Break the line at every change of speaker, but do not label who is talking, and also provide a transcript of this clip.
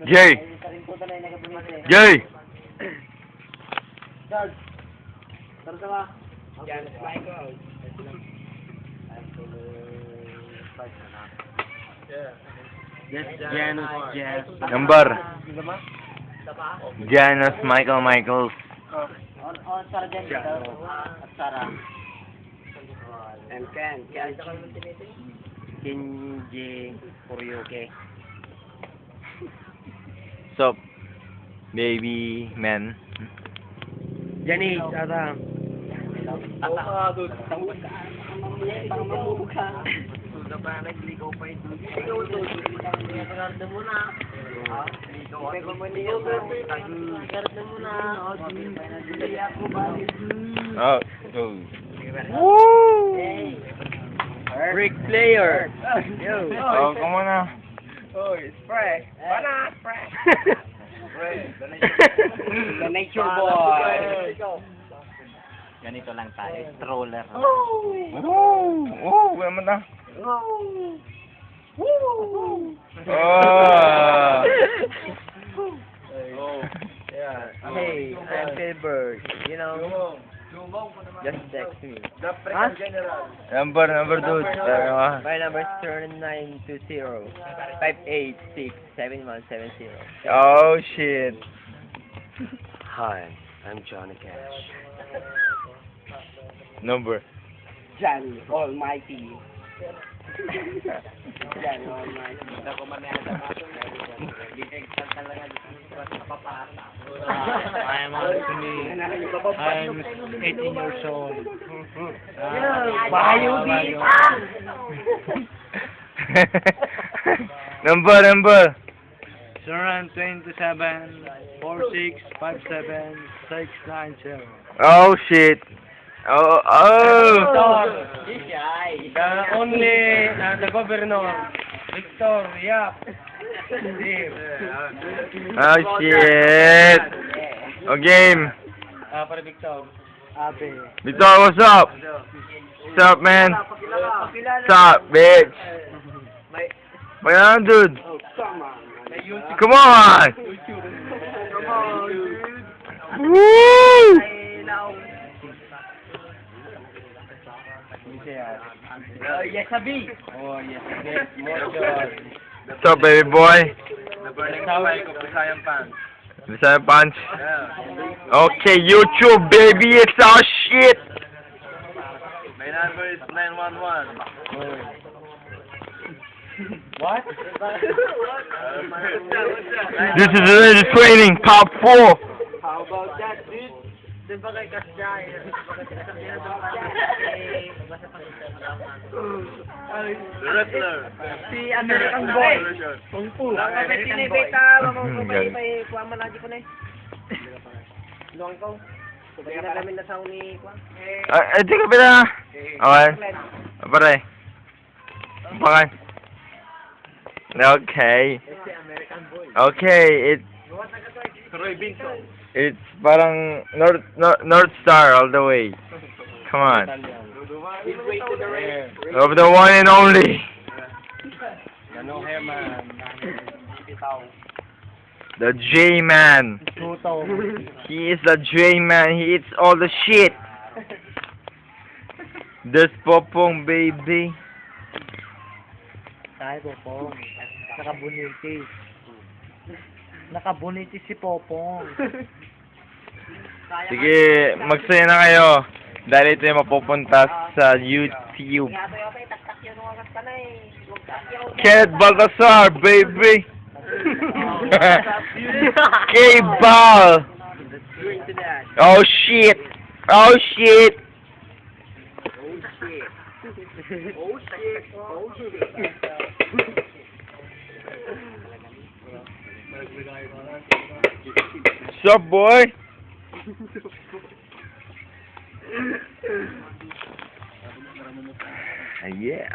Jay! Jay!
George. Tara ka. Janus Michael.
Number. Janus Michaels.
On Sergeant at Sarah. And Ken. Kinji Kuryuke.
Sup, baby man.
Janice, Adam.
Oh,
Rick Player.
oh, come on now.
Oh, it's fresh. Banana fresh. The nature boy. Ganito lang tayo. Stroller.
Oh, naman na. Oh.
Yeah. Hey, I'm Silver. You know, just text me. Huh?
Number dude.
My number is 0920-586-7170.
Oh, shit.
Hi, I'm Johnny Cash.
Number.
Johnny Almighty. Johnny Almighty.
I'm 18 years old.
Number.
27 46 57 690.
Oh, shit. Oh.
The governor, Victor, yep.
Oh, shit. Oh, game.
Para Victor. Abe.
Victor, what's up? What's up, man? What's up, bitch? What on, dude? Come on! Woo!
Yes, Abi.
Oh, yes.
What's up, baby boy? Bisaya Punch? Okay, YouTube, baby, it's our shit!
My number is 911. What?
This is already training, Pop 4!
How about that, dude? Di ba kay Kasya?
The Wrestler.
Si American Boy. Kung fu. Kapit tinibita, mamang may kuha man lagi ko na eh. Luang ko. Kaya na namin na sa uni kuha.
Di ka pala. Okay. Pare. Pakan. Okay. Okay, it's parang North Star all the way. Come on. Of the one and only. The J-Man. He is the J-Man. He eats all the shit. This Popong, baby.
Tayo, Popong. Nakabuniti si Popong.
Sige, magsaya na kayo. Dahil ito yung mapupunta sa YouTube. Kenneth Baltasar, baby! K-Ball! Oh shit! Oh shit! What's up, boy? Yeah.